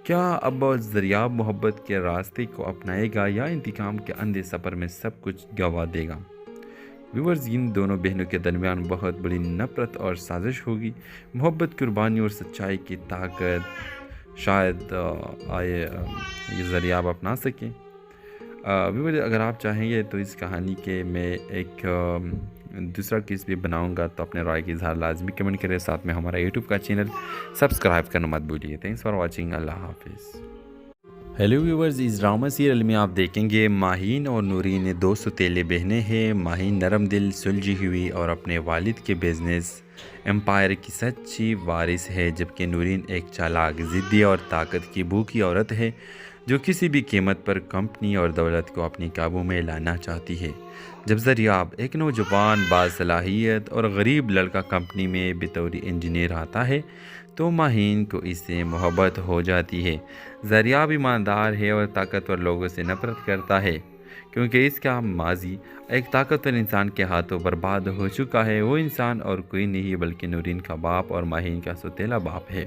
کیا اب دریاب محبت کے راستے کو اپنائے گا یا انتقام کے اندھے سفر میں سب کچھ گنوا دے گا؟ ویورز، ان دونوں بہنوں کے درمیان بہت بڑی نفرت اور سازش ہوگی۔ محبت، قربانی اور سچائی کی طاقت شاید یہ دریاب اپنا سکیں۔ ویورز، اگر آپ چاہیں گے تو اس کہانی کے میں ایک دوسرا کیس بھی بناؤں گا، تو اپنے رائے کی اظہار لازمی کمنٹ کریں، ساتھ میں ہمارا یوٹیوب کا چینل سبسکرائب کرنا مت بھولیے۔ تھینکس فار واچنگ، اللہ حافظ۔ ہیلو ویورز، اس ڈرامہ سیریل میں آپ دیکھیں گے ماہین اور نورین دو ستیلے بہنیں ہیں۔ ماہین نرم دل، سلجھی ہوئی اور اپنے والد کے بزنس امپائر کی سچی وارث ہے، جبکہ نورین ایک چالاک، ضدی اور طاقت کی بھوکی عورت ہے جو کسی بھی قیمت پر کمپنی اور دولت کو اپنی قابو میں لانا چاہتی ہے۔ جب دریاب، ایک نوجوان باصلاحیت اور غریب لڑکا کمپنی میں بطور انجینئر آتا ہے تو ماہین کو اس سے محبت ہو جاتی ہے۔ دریاب ایماندار ہے اور طاقتور لوگوں سے نفرت کرتا ہے کیونکہ اس کا ماضی ایک طاقتور انسان کے ہاتھوں برباد ہو چکا ہے۔ وہ انسان اور کوئی نہیں بلکہ نورین کا باپ اور ماہین کا سوتیلا باپ ہے۔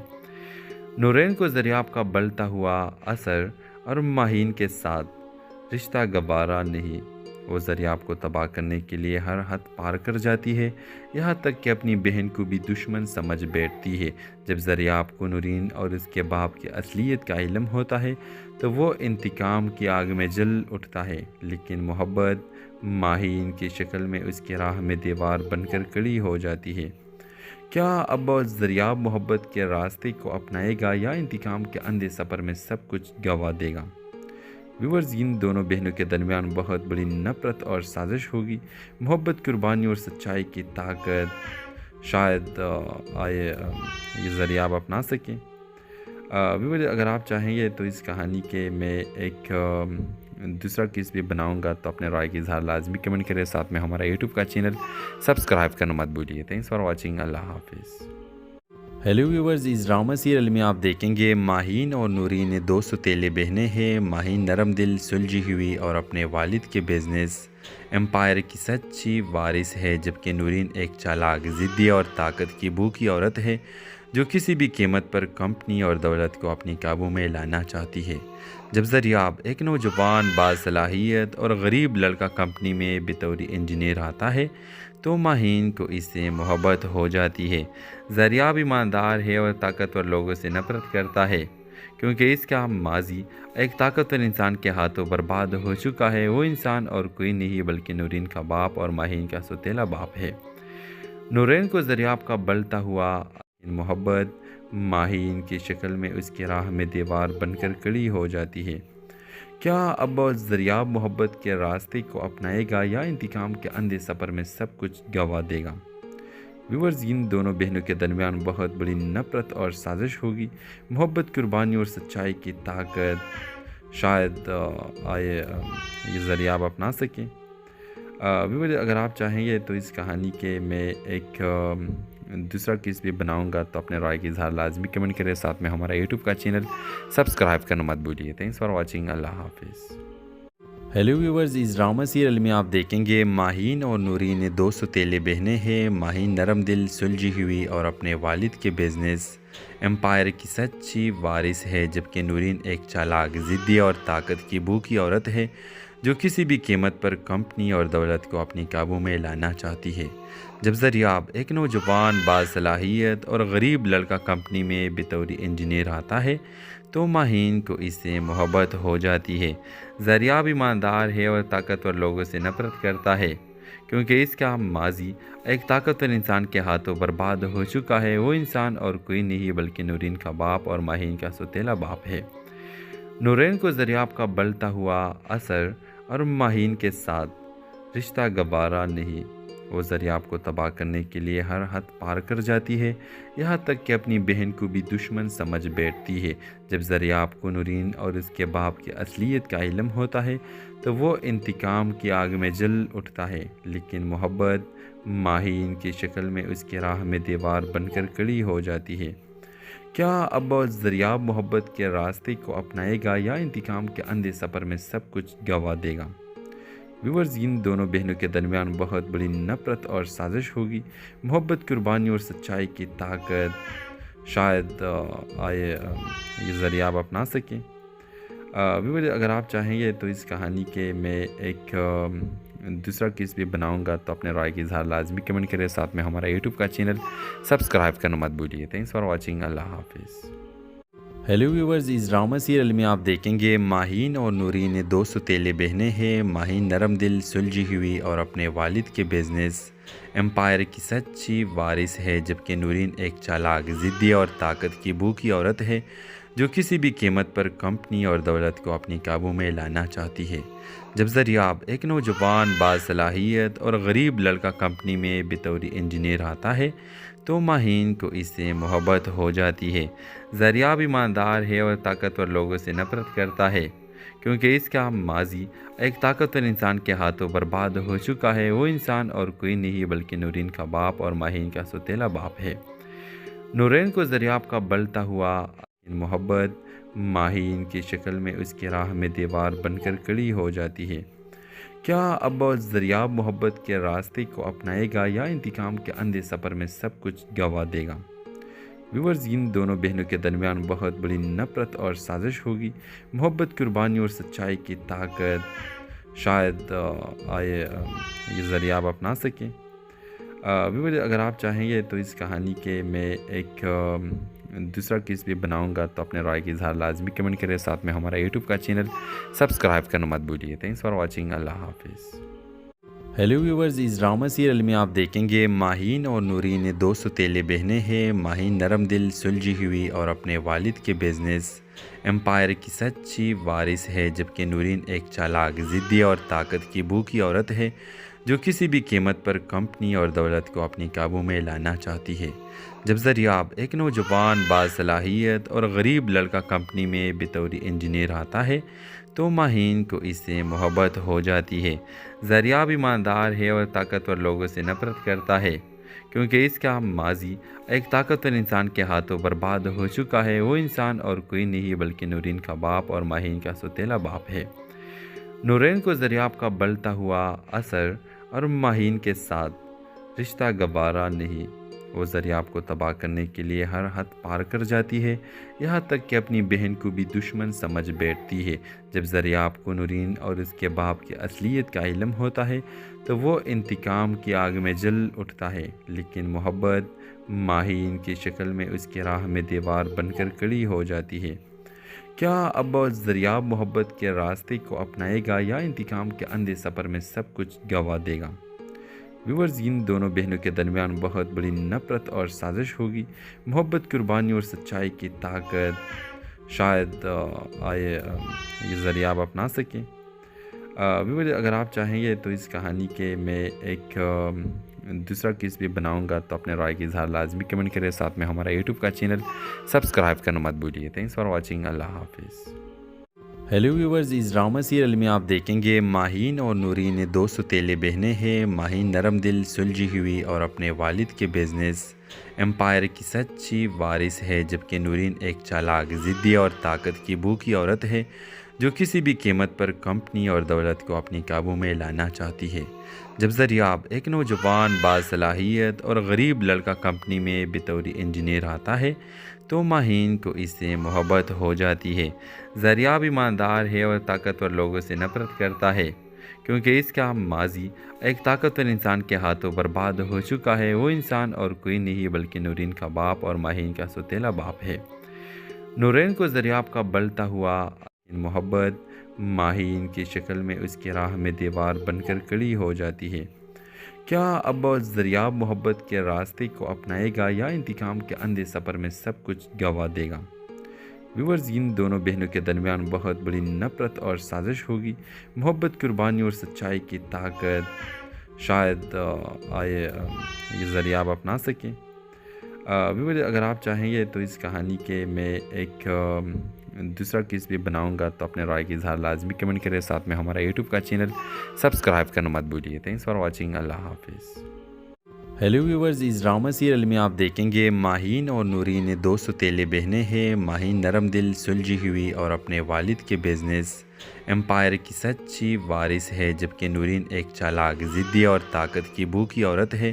نورین کو دریاب کا بڑھتا ہوا اثر اور ماہین کے ساتھ رشتہ گوارا نہیں۔ وہ دریاب کو تباہ کرنے کے لیے ہر حد پار کر جاتی ہے، یہاں تک کہ اپنی بہن کو بھی دشمن سمجھ بیٹھتی ہے۔ جب دریاب کو نورین اور اس کے باپ کی اصلیت کا علم ہوتا ہے تو وہ انتقام کی آگ میں جل اٹھتا ہے، لیکن محبت ماہین کی شکل میں اس کی راہ میں دیوار بن کر کھڑی ہو جاتی ہے۔ کیا اب دریاب محبت کے راستے کو اپنائے گا یا انتقام کے اندھے سفر میں سب کچھ گنوا دے گا؟ ویورز، ان دونوں بہنوں کے درمیان بہت بڑی نفرت اور سازش ہوگی۔ محبت، قربانی اور سچائی کی طاقت شاید یہ دریاب اپنا سکیں۔ ویورز، اگر آپ چاہیں گے تو اس کہانی کے میں ایک دوسرا کیس بھی بناؤں گا، تو اپنے رائے کی اظہار لازمی کمنٹ کریں، ساتھ میں ہمارا یوٹیوب کا چینل سبسکرائب کرنا مت بھولیے۔ تھینکس فار واچنگ، اللہ حافظ۔ ہیلو ویورز، اس ڈرامہ سیریل میں آپ دیکھیں گے ماہین اور نورین دو ستیلے بہنیں ہیں۔ ماہین نرم دل، سلجھی ہوئی اور اپنے والد کے بزنس امپائر کی سچی وارث ہے، جبکہ نورین ایک چالاک، ضدی اور طاقت کی بھوکی عورت ہے جو کسی بھی قیمت پر کمپنی اور دولت کو اپنی قابو میں لانا چاہتی ہے۔ جب دریاب، ایک نوجوان باصلاحیت اور غریب لڑکا کمپنی میں بطور انجینئر آتا ہے تو ماہین کو اس سے محبت ہو جاتی ہے۔ دریاب ایماندار ہے اور طاقتور لوگوں سے نفرت کرتا ہے کیونکہ اس کا ماضی ایک طاقتور انسان کے ہاتھوں برباد ہو چکا ہے۔ وہ انسان اور کوئی نہیں بلکہ نورین کا باپ اور ماہین کا سوتیلا باپ ہے۔ نورین کو دریاب کا بڑھتا ہوا محبت ماہین کی شکل میں اس کی راہ میں دیوار بن کر کھڑی ہو جاتی ہے۔ کیا اب دریاب محبت کے راستے کو اپنائے گا یا انتقام کے اندھے سفر میں سب کچھ گنوا دے گا؟ ویورز، ان دونوں بہنوں کے درمیان بہت بڑی نفرت اور سازش ہوگی۔ محبت، قربانی اور سچائی کی طاقت شاید یہ دریاب اپنا سکیں۔ ویورز، اگر آپ چاہیں گے تو اس کہانی کے میں ایک دوسرا کیس بھی بناؤں گا، تو اپنے رائے کی اظہار لازمی کمنٹ کریں، ساتھ میں ہمارا یوٹیوب کا چینل سبسکرائب کرنا مت بھولیے۔ تھینکس فار واچنگ، اللہ حافظ۔ ہیلو ویورز، اس ڈرامہ سیریل میں آپ دیکھیں گے ماہین اور نورین دو ستیلے بہنیں ہیں۔ ماہین نرم دل، سلجھی ہوئی اور اپنے والد کے بزنس امپائر کی سچی وارث ہے، جبکہ نورین ایک چالاک، ضدی اور طاقت کی بھوکی عورت ہے جو کسی بھی قیمت پر کمپنی اور دولت کو اپنی قابو میں لانا چاہتی ہے۔ جب دریاب، ایک نوجوان باصلاحیت اور غریب لڑکا کمپنی میں بطور انجینئر آتا ہے تو ماہین کو اس سے محبت ہو جاتی ہے۔ دریاب ایماندار ہے اور طاقتور لوگوں سے نفرت کرتا ہے کیونکہ اس کا ماضی ایک طاقتور انسان کے ہاتھوں برباد ہو چکا ہے۔ وہ انسان اور کوئی نہیں بلکہ نورین کا باپ اور ماہین کا سوتیلا باپ ہے۔ نورین کو دریاب کا بڑھتا ہوا اثر اور ماہین کے ساتھ رشتہ گوارا نہیں۔ وہ دریاب کو تباہ کرنے کے لیے ہر حد پار کر جاتی ہے، یہاں تک کہ اپنی بہن کو بھی دشمن سمجھ بیٹھتی ہے۔ جب دریاب کو نورین اور اس کے باپ کی اصلیت کا علم ہوتا ہے تو وہ انتقام کی آگ میں جل اٹھتا ہے، لیکن محبت ماہین کی شکل میں اس کی راہ میں دیوار بن کر کھڑی ہو جاتی ہے۔ کیا اب دریاب محبت کے راستے کو اپنائے گا یا انتقام کے اندھے سفر میں سب کچھ گنوا دے گا؟ ویورز، ان دونوں بہنوں کے درمیان بہت بڑی نفرت اور سازش ہوگی۔ محبت، قربانی اور سچائی کی طاقت شاید یہ ذریعہ آپ اپنا سکیں۔ ویور اگر آپ چاہیں گے تو اس کہانی کے میں ایک دوسرا کس بھی بناؤں گا تو اپنے رائے کی اظہار لازمی کمنٹ کریں، ساتھ میں ہمارا یوٹیوب کا چینل سبسکرائب کرنا مت بھولیے۔ تھینکس فار واچنگ، اللہ حافظ۔ ہیلو ویورز، اس ڈرامہ سیریل میں آپ دیکھیں گے ماہین اور نورین دو ستیلے بہنیں ہیں۔ ماہین نرم دل، سلجھی ہوئی اور اپنے والد کے بزنس امپائر کی سچی وارث ہے، جبکہ نورین ایک چالاک، ضدی اور طاقت کی بھوکی عورت ہے جو کسی بھی قیمت پر کمپنی اور دولت کو اپنی قابو میں لانا چاہتی ہے۔ جب زریاب، ایک نوجوان باصلاحیت اور غریب لڑکا کمپنی میں بطور انجینئر آتا ہے تو ماہین کو اس سے محبت ہو جاتی ہے۔ زریاب ایماندار ہے اور طاقتور لوگوں سے نفرت کرتا ہے کیونکہ اس کا ماضی ایک طاقتور انسان کے ہاتھوں برباد ہو چکا ہے۔ وہ انسان اور کوئی نہیں بلکہ نورین کا باپ اور ماہین کا سوتیلا باپ ہے۔ نورین کو زریاب کا بلتا ہوا محبت ماہین کی شکل میں اس کی راہ میں دیوار بن کر کھڑی ہو جاتی ہے۔ کیا اب زریاب محبت کے راستے کو اپنائے گا یا انتقام کے اندھے سفر میں سب کچھ گنوا دے گا؟ ویورز، ان دونوں بہنوں کے درمیان بہت بڑی نفرت اور سازش ہوگی۔ محبت، قربانی اور سچائی کی طاقت شاید یہ زریاب اپنا سکیں۔ ویورز اگر آپ چاہیں گے تو اس کہانی کے میں ایک دوسرا کس بھی بناؤں گا تو اپنے رائے کی اظہار لازمی کمنٹ کریں، ساتھ میں ہمارا یوٹیوب کا چینل سبسکرائب کرنا مت بھولیے۔ تھینکس فار واچنگ، اللہ حافظ۔ ہیلو ویورز، اس ڈرامہ سیریل میں آپ دیکھیں گے ماہین اور نورین دو ستیلے بہنیں ہیں۔ ماہین نرم دل، سلجھی ہوئی اور اپنے والد کے بزنس امپائر کی سچی وارث ہے، جبکہ نورین ایک چالاک، ضدی اور طاقت کی بھوکی عورت ہے جو کسی بھی قیمت پر کمپنی اور دولت کو اپنی قابو میں لانا چاہتی ہے۔ جب زریاب، ایک نوجوان باصلاحیت اور غریب لڑکا کمپنی میں بطور انجینئر آتا ہے تو ماہین کو اس سے محبت ہو جاتی ہے۔ زریاب ایماندار ہے اور طاقتور لوگوں سے نفرت کرتا ہے کیونکہ اس کا ماضی ایک طاقتور انسان کے ہاتھوں برباد ہو چکا ہے۔ وہ انسان اور کوئی نہیں بلکہ نورین کا باپ اور ماہین کا سوتیلا باپ ہے۔ نورین کو زریاب کا بلتا ہوا اثر اور ماہین کے ساتھ رشتہ گوارا نہیں۔ وہ زریاب کو تباہ کرنے کے لیے ہر حد پار کر جاتی ہے، یہاں تک کہ اپنی بہن کو بھی دشمن سمجھ بیٹھتی ہے۔ جب زریاب کو نورین اور اس کے باپ کی اصلیت کا علم ہوتا ہے تو وہ انتقام کی آگ میں جل اٹھتا ہے، لیکن محبت ماہین کی شکل میں اس کی راہ میں دیوار بن کر کھڑی ہو جاتی ہے۔ کیا اب زریاب محبت کے راستے کو اپنائے گا یا انتقام کے اندھے سفر میں سب کچھ گنوا دے گا؟ ویورز، ان دونوں بہنوں کے درمیان بہت بڑی نفرت اور سازش ہوگی۔ محبت، قربانی اور سچائی کی طاقت شاید یہ زریاب اپنا سکیں۔ ویورز اگر آپ چاہیں گے تو اس کہانی کے میں ایک دوسرا کس بھی بناؤں گا تو اپنے رائے کی اظہار لازمی کمنٹ کریں، ساتھ میں ہمارا یوٹیوب کا چینل سبسکرائب کرنا مت بھولیے۔ تھینکس فار واچنگ، اللہ حافظ۔ ہیلو ویورز، اس ڈرامہ سیریل میں آپ دیکھیں گے ماہین اور نورین دو ستیلے بہنیں ہیں۔ ماہین نرم دل، سلجھی ہوئی اور اپنے والد کے بزنس امپائر کی سچی وارث ہے، جبکہ نورین ایک چالاک، ضدی اور طاقت کی بھوکی عورت ہے جو کسی بھی قیمت پر کمپنی اور دولت کو اپنی قابو میں لانا چاہتی ہے۔ جب زریاب، ایک نوجوان باصلاحیت اور غریب لڑکا کمپنی میں بطور انجینئر آتا ہے تو ماہین کو اس سے محبت ہو جاتی ہے۔ زریاب ایماندار ہے اور طاقتور لوگوں سے نفرت کرتا ہے کیونکہ اس کا ماضی ایک طاقتور انسان کے ہاتھوں برباد ہو چکا ہے۔ وہ انسان اور کوئی نہیں بلکہ نورین کا باپ اور ماہین کا سوتیلا باپ ہے۔ نورین کو زریاب کا بلتا ہوا محبت ماہین کی شکل میں اس کی راہ میں دیوار بن کر کھڑی ہو جاتی ہے۔ کیا اب زریاب محبت کے راستے کو اپنائے گا یا انتقام کے اندھے سفر میں سب کچھ گنوا دے گا؟ ویورز، ان دونوں بہنوں کے درمیان بہت بڑی نفرت اور سازش ہوگی۔ محبت، قربانی اور سچائی کی طاقت شاید یہ زریاب اپنا سکیں۔ ویورز اگر آپ چاہیں گے تو اس کہانی کے میں ایک دوسرا کس بھی بناؤں گا تو اپنے رائے کی اظہار لازمی کمنٹ کریں، ساتھ میں ہمارا یوٹیوب کا چینل سبسکرائب کرنا مت بھولیے۔ تھینکس فار واچنگ، اللہ حافظ۔ ہیلو ویورز، اس ڈرامہ سیریل میں آپ دیکھیں گے ماہین اور نورین دو ستیلے بہنیں ہیں۔ ماہین نرم دل، سلجھی ہوئی اور اپنے والد کے بزنس امپائر کی سچی وارث ہے، جبکہ نورین ایک چالاک، ضدی اور طاقت کی بھوکی عورت ہے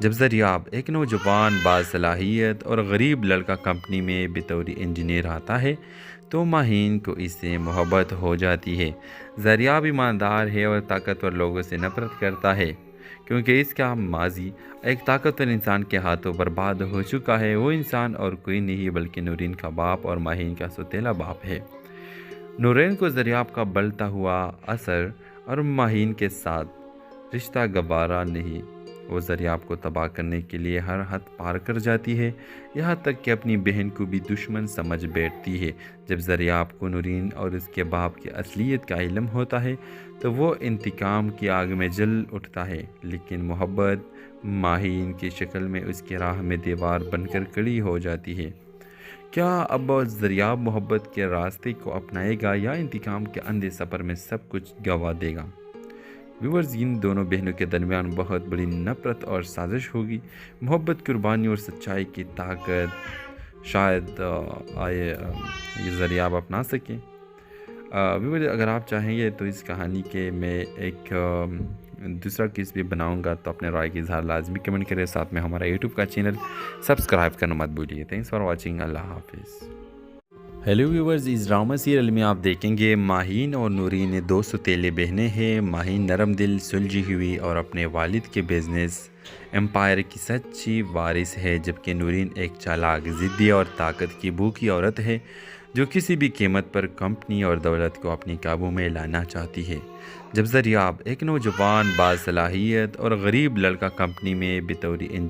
جب زریاب ایک نوجوان باصلاحیت اور غریب لڑکا کمپنی میں بطور انجینئر آتا ہے تو ماہین کو اس سے محبت ہو جاتی ہے۔ زریاب ایماندار ہے اور طاقتور لوگوں سے نفرت کرتا ہے کیونکہ اس کا ماضی ایک طاقتور انسان کے ہاتھوں برباد ہو چکا ہے۔ وہ انسان اور کوئی نہیں بلکہ نورین کا باپ اور ماہین کا سوتیلا باپ ہے۔ نورین کو زریاب کا بڑھتا ہوا اثر اور ماہین کے ساتھ رشتہ گوارا نہیں۔ وہ زریاب کو تباہ کرنے کے لیے ہر حد پار کر جاتی ہے، یہاں تک کہ اپنی بہن کو بھی دشمن سمجھ بیٹھتی ہے۔ جب زریاب کو نورین اور اس کے باپ کی اصلیت کا علم ہوتا ہے تو وہ انتقام کی آگ میں جل اٹھتا ہے، لیکن محبت ماہین کی شکل میں اس کی راہ میں دیوار بن کر کھڑی ہو جاتی ہے۔ کیا اب زریاب محبت کے راستے کو اپنائے گا یا انتقام کے اندھے سفر میں سب کچھ گنوا دے گا؟ ویورز، ان دونوں بہنوں کے درمیان بہت بڑی نفرت اور سازش ہوگی۔ محبت، قربانی اور سچائی کی طاقت شاید یہ زریاب اپنا سکیں۔ ویورز، اگر آپ چاہیں گے تو اس کہانی کے میں ایک دوسرا کیس بھی بناؤں گا، تو اپنے رائے کی اظہار لازمی کمنٹ کریں، ساتھ میں ہمارا یوٹیوب کا چینل سبسکرائب کرنا مت بھولیے۔ تھینکس فار واچنگ، اللہ حافظ۔ ہیلو ویورز، اس ڈرامہ سیریل میں آپ دیکھیں گے ماہین اور نورین دو سوتیلے بہنیں ہیں۔ ماہین نرم دل، سلجھی ہوئی اور اپنے والد کے بزنس امپائر کی سچی وارث ہے، جبکہ نورین ایک چالاک، ضدی اور طاقت کی بھوکی عورت ہے جو کسی بھی قیمت پر کمپنی اور دولت کو اپنے قابو میں لانا چاہتی ہے۔ جب زریاب ایک نوجوان باصلاحیت اور غریب لڑکا کمپنی میں بطور